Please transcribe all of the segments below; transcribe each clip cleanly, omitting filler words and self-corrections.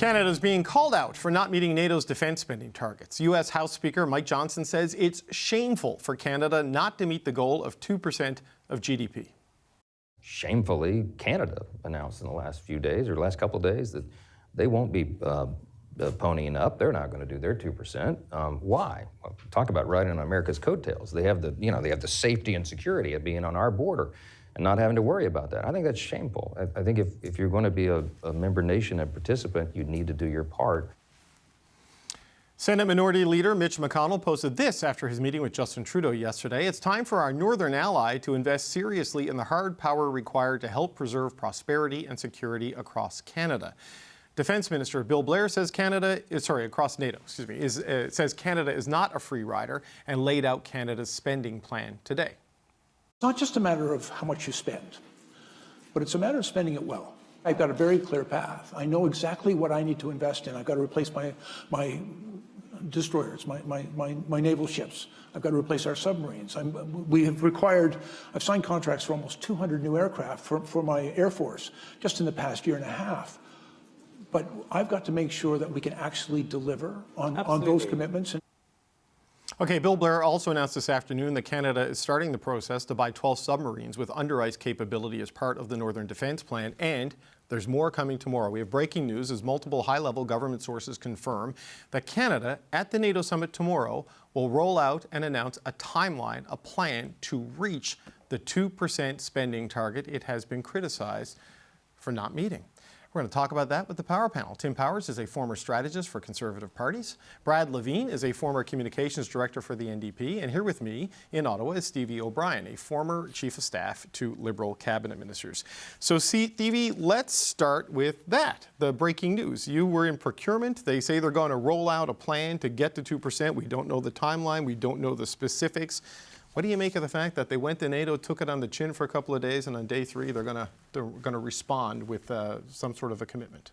Canada is being called out for not meeting NATO's defense spending targets. U.S. House Speaker Mike Johnson says it's shameful for Canada not to meet the goal of 2% of GDP. Shamefully, Canada announced in the last few days, or last couple of days, that they won't be ponying up. They're not going to do their 2%. Why? Well, talk about riding on America's coattails. They have the safety and security of being on our border and not having to worry about that. I think that's shameful. I think if you're going to be a member nation and participant, you need to do your part. Senate Minority Leader Mitch McConnell posted this after his meeting with Justin Trudeau yesterday. It's time for our northern ally to invest seriously in the hard power required to help preserve prosperity and security across Canada. Defense Minister Bill Blair says across NATO, says Canada is not a free rider and laid out Canada's spending plan today. It's not just a matter of how much you spend, but it's a matter of spending it well. I've got a very clear path. I know exactly what I need to invest in. I've got to replace my destroyers, my naval ships. I've got to replace our submarines. I've signed contracts for almost 200 new aircraft for my Air Force just in the past year and a half. But I've got to make sure that we can actually deliver on those commitments. Okay, Bill Blair also announced this afternoon that Canada is starting the process to buy 12 submarines with under-ice capability as part of the Northern Defence Plan, and there's more coming tomorrow. We have breaking news as multiple high-level government sources confirm that Canada, at the NATO summit tomorrow, will roll out and announce a timeline, a plan to reach the 2% spending target it has been criticized for not meeting. We're going to talk about that with the Power Panel. Tim Powers is a former strategist for Conservative parties. Brad Levine is a former communications director for the NDP. And here with me in Ottawa is Stevie O'Brien, a former chief of staff to Liberal cabinet ministers. So Stevie, let's start with that, the breaking news. You were in procurement. They say they're going to roll out a plan to get to 2%. We don't know the timeline. We don't know the specifics. What do you make of the fact that they went to NATO, took it on the chin for a couple of days, and on day 3 they're going to respond with some sort of a commitment?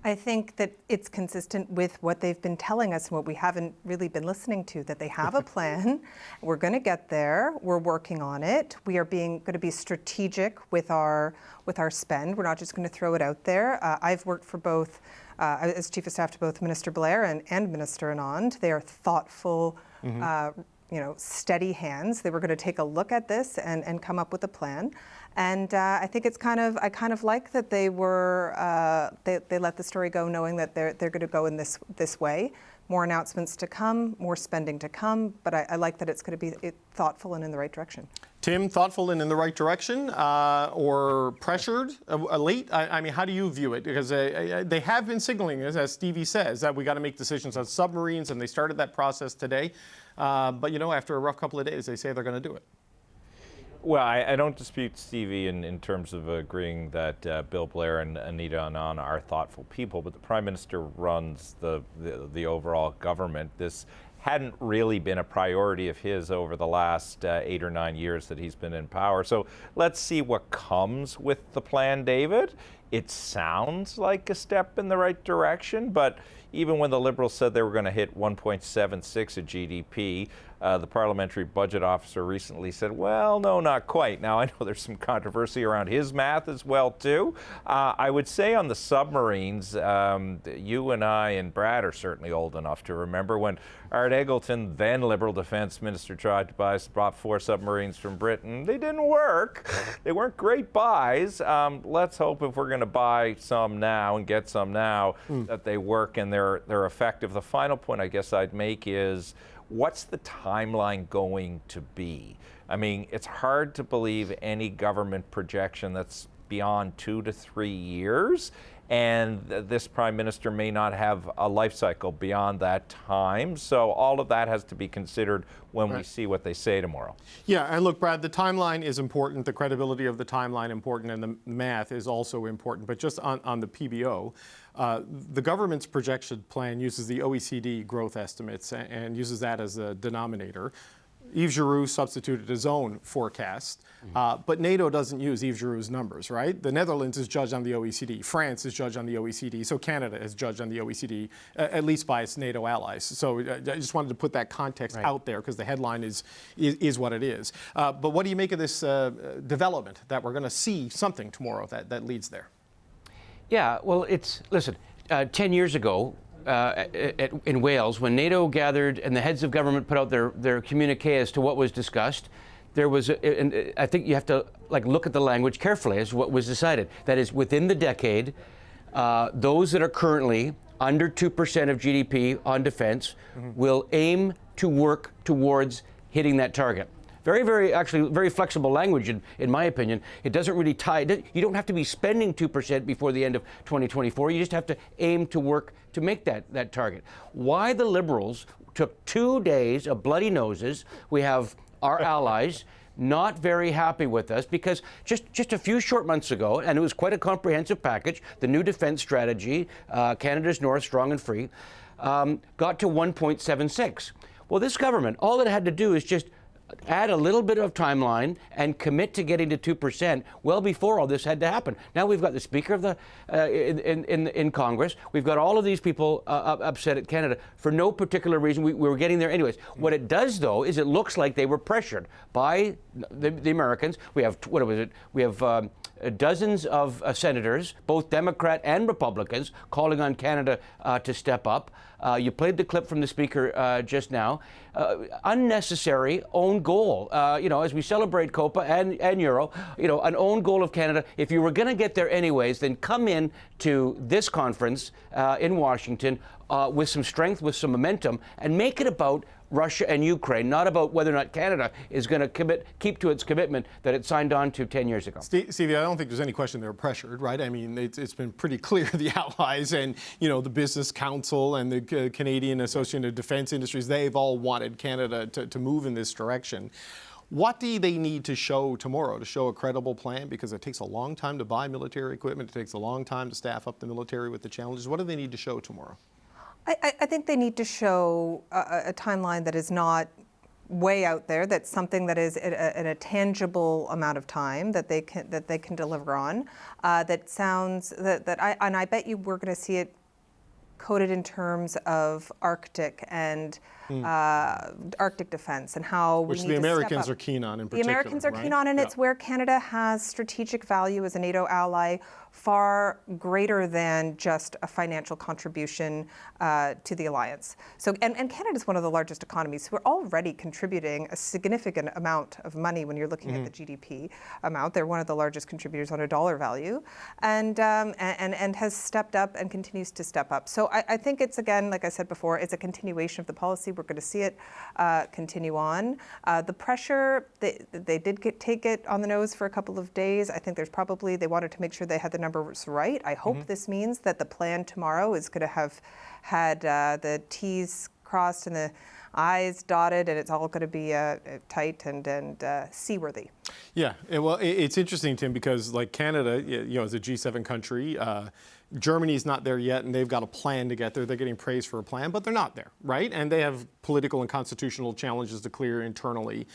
I think that it's consistent with what they've been telling us and what we haven't really been listening to, that they have a plan. We're going to get there. We're working on it. We are going to be strategic with our spend. We're not just going to throw it out there. I've worked for both, as chief of staff to both Minister Blair and Minister Anand. They are thoughtful, steady hands. They were going to take a look at this and come up with a plan. And I think I kind of like that they let the story go knowing that they're going to go in this way. More announcements to come, more spending to come, but I like that it's going to be thoughtful and in the right direction. Tim, thoughtful and in the right direction, or pressured late? I mean, how do you view it? Because they have been signaling, as Stevie says, that we got to make decisions on submarines, and they started that process today. But, after a rough couple of days, they say they're going to do it. Well, I don't dispute Stevie in terms of agreeing that Bill Blair and Anita Anand are thoughtful people, but the Prime Minister runs the overall government. This hadn't really been a priority of his over the last 8 or 9 years that he's been in power. So let's see what comes with the plan, David. It sounds like a step in the right direction, but even when the Liberals said they were going to hit 1.76 of GDP, the parliamentary budget officer recently said, well, no, not quite. Now, I know there's some controversy around his math as well, too. I would say on the submarines, you and I and Brad are certainly old enough to remember when Art Eggleton, then Liberal Defence Minister, tried to buy 4 submarines from Britain. They didn't work. They weren't great buys. Let's hope if we're going to buy some now and get some now that they work and they're effective. The final point I guess I'd make is, what's the timeline going to be? I mean, it's hard to believe any government projection that's beyond 2 to 3 years, and this Prime Minister may not have a life cycle beyond that time. So all of that has to be considered when we see what they say tomorrow. Yeah, and look, Brad, the timeline is important, the credibility of the timeline important, and the math is also important. But just on the PBO, the government's projection plan uses the OECD growth estimates and uses that as a denominator. Yves Giroux substituted his own forecast, but NATO doesn't use Yves Giroux's numbers, right? The Netherlands is judged on the OECD. France is judged on the OECD. So Canada is judged on the OECD, at least by its NATO allies. So I just wanted to put that context out there because the headline is what it is. But what do you make of this development that we're going to see something tomorrow that leads there? Yeah, well, listen, 10 years ago in Wales, when NATO gathered and the heads of government put out their communique as to what was discussed, there was, and I think you have to look at the language carefully as what was decided. That is, within the decade, those that are currently under 2% of GDP on defense will aim to work towards hitting that target. Actually very flexible language in my opinion. It doesn't really tie, you don't have to be spending 2% before the end of 2024. You just have to aim to work to make that target. Why the Liberals took 2 days of bloody noses, we have our allies not very happy with us, because just a few short months ago, and it was quite a comprehensive package, the new defense strategy, Canada's North, Strong and Free, got to 1.76. Well, this government, all it had to do is just add a little bit of timeline and commit to getting to 2% well before all this had to happen. Now we've got the Speaker of the in Congress. We've got all of these people upset at Canada for no particular reason. We were getting there anyways. What it does, though, is it looks like they were pressured by the Americans. We have, what was it? We have dozens of senators, both Democrat and Republicans, calling on Canada to step up. You played the clip from the Speaker just now. Unnecessary own goal. As we celebrate COPA and Euro, an own goal of Canada. If you were going to get there anyways, then come in to this conference in Washington with some strength, with some momentum, and make it about Russia and Ukraine, not about whether or not Canada is going to keep to its commitment that it signed on to 10 years ago. Stevie, I don't think there's any question they were pressured, right? I mean, it's been pretty clear the Allies and, the Business Council and the Canadian Association of Defense Industries, they've all wanted Canada to move in this direction. What do they need to show tomorrow to show a credible plan? Because it takes a long time to buy military equipment. It takes a long time to staff up the military with the challenges. What do they need to show tomorrow? I think they need to show a timeline that is not way out there. That's something that is in a tangible amount of time that they can deliver on. That sounds and I bet you we're going to see it coded in terms of Arctic and Arctic defense and how we need to step up. Which the Americans are keen on in particular. The Americans are keen on, and it's where Canada has strategic value as a NATO ally, far greater than just a financial contribution to the alliance. So, and Canada is one of the largest economies. We're already contributing a significant amount of money when you're looking at the GDP amount. They're one of the largest contributors on a dollar value, and has stepped up and continues to step up. So I think it's, again, like I said before, it's a continuation of the policy. We're going to see it continue on. The pressure, they did take it on the nose for a couple of days. I think they wanted to make sure they had the numbers right. I hope this means that the plan tomorrow is going to have had the T's crossed and the I's dotted, and it's all going to be tight and seaworthy. Yeah, well, it's interesting, Tim, because like Canada, is a G7 country. Germany's not there yet, and they've got a plan to get there. They're getting praised for a plan, but they're not there, right? And they have political and constitutional challenges to clear internally.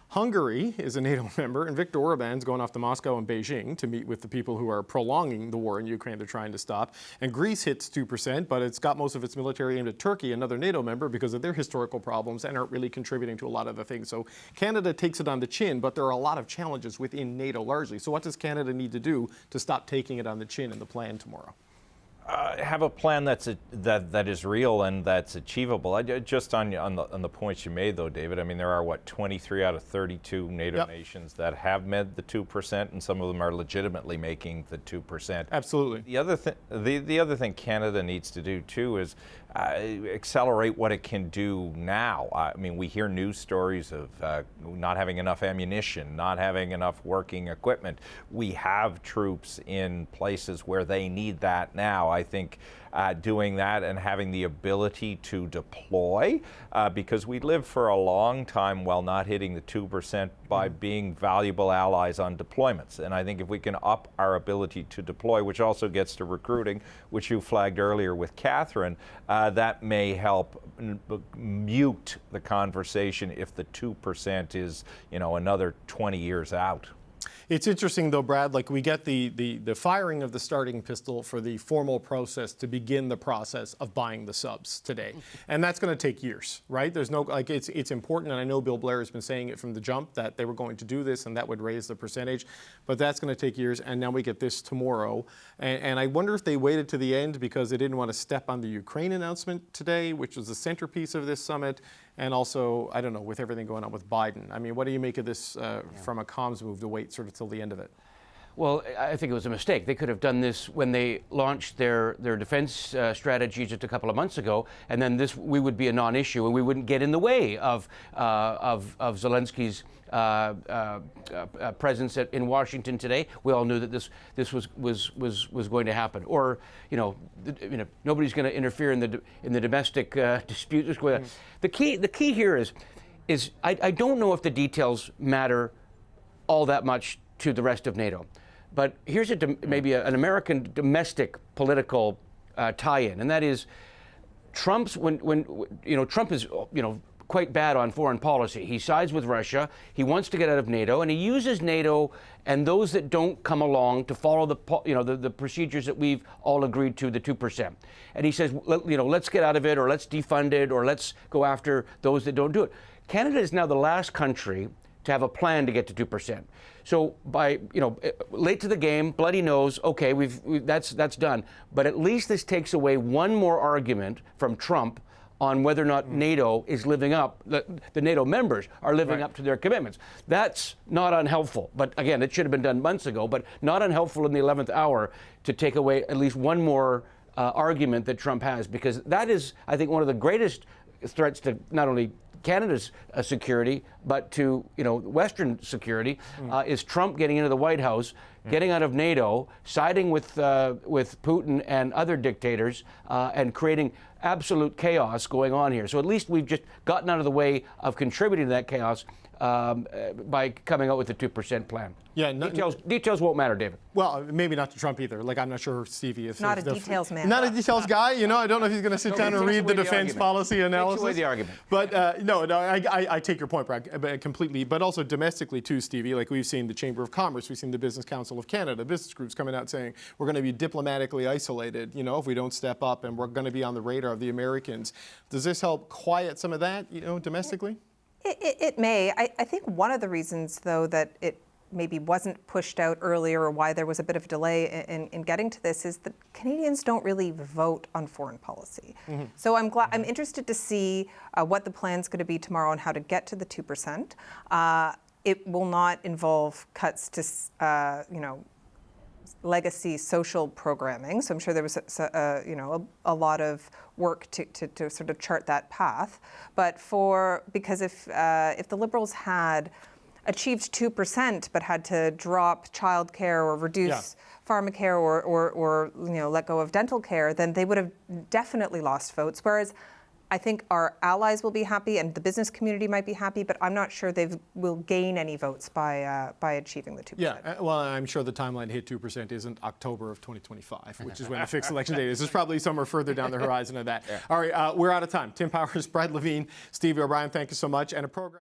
Hungary is a NATO member, and Viktor Orban's going off to Moscow and Beijing to meet with the people who are prolonging the war in Ukraine they're trying to stop. And Greece hits 2%, but it's got most of its military aimed at Turkey, another NATO member, because of their historical problems and aren't really contributing to a lot of the things. So Canada takes it on the chin, but there are a lot of challenges within NATO largely. So what does Canada need to do to stop taking it on the chin in the plan tomorrow? Have a plan that is real and that's achievable. Just on the points you made, though, David. I mean, there are 23 out of 32 NATO nations that have met the 2%, and some of them are legitimately making the 2%. Absolutely. The other thing Canada needs to do too is accelerate what it can do now. I mean, we hear news stories of not having enough ammunition, not having enough working equipment. We have troops in places where they need that now. I think doing that and having the ability to deploy, because we lived for a long time while not hitting the 2% by being valuable allies on deployments. And I think if we can up our ability to deploy, which also gets to recruiting, which you flagged earlier with Catherine, that may help mute the conversation if the 2% is, another 20 years out. It's interesting though, Brad, like we get the firing of the starting pistol for the formal process to begin the process of buying the subs today. And that's going to take years, right? There's no, like it's important, and I know Bill Blair has been saying it from the jump that they were going to do this and that would raise the percentage, but that's going to take years, and now we get this tomorrow. And I wonder if they waited to the end because they didn't want to step on the Ukraine announcement today, which was the centerpiece of this summit. And also, I don't know, with everything going on with Biden. I mean, what do you make of this from a comms move to wait sort of till the end of it? Well, I think it was a mistake. They could have done this when they launched their defense strategy just a couple of months ago, and then we would be a non-issue, and we wouldn't get in the way of Zelensky's presence in Washington today. We all knew that this was going to happen. Or nobody's going to interfere in the domestic dispute. The key here is I don't know if the details matter all that much to the rest of NATO. But here's maybe an American domestic political tie-in, and that is Trump's when Trump is quite bad on foreign policy. He sides with Russia. He wants to get out of NATO, and he uses NATO and those that don't come along to follow the procedures that we've all agreed to, the 2%. And he says, let's get out of it, or let's defund it, or let's go after those that don't do it. Canada is now the last country to have a plan to get to 2%. So by late to the game, bloody nose. Okay, that's done. But at least this takes away one more argument from Trump on whether or not NATO is living up. The NATO members are living up to their commitments. That's not unhelpful. But again, it should have been done months ago. But not unhelpful in the 11th hour to take away at least one more argument that Trump has, because that is, I think, one of the greatest threats to not only Canada's security, but to Western security, is Trump getting into the White House, getting out of NATO, siding with Putin and other dictators, and creating absolute chaos going on here. So at least we've just gotten out of the way of contributing to that chaos by coming out with the 2% plan. Yeah, details won't matter, David. Well, maybe not to Trump either. Like, I'm not sure, Stevie, if not a details man. Not a details guy. I don't know if he's going to sit down and read the defense policy analysis. Takes away the argument. But I take your point, Brad, completely. But also domestically too, Stevie. Like, we've seen the Chamber of Commerce, we've seen the Business Council of Canada, business groups coming out saying we're going to be diplomatically isolated. If we don't step up, and we're going to be on the radar of the Americans. Does this help quiet some of that, domestically? It may. I think one of the reasons, though, that it maybe wasn't pushed out earlier, or why there was a bit of a delay in getting to this, is that Canadians don't really vote on foreign policy. Mm-hmm. So I'm interested to see what the plan's going to be tomorrow on how to get to the 2%. It will not involve cuts to, legacy social programming. So I'm sure there was a lot of work to sort of chart that path. But because if the Liberals had achieved 2% but had to drop childcare or reduce pharmacare or let go of dental care, then they would have definitely lost votes. Whereas I think our allies will be happy and the business community might be happy, but I'm not sure they will gain any votes by achieving the 2%. Yeah, well, I'm sure the timeline to hit 2% isn't October of 2025, which is when the fixed election date is. It's probably somewhere further down the horizon of that. Yeah. All right, we're out of time. Tim Powers, Brad Levine, Stevie O'Brien, thank you so much. And a program.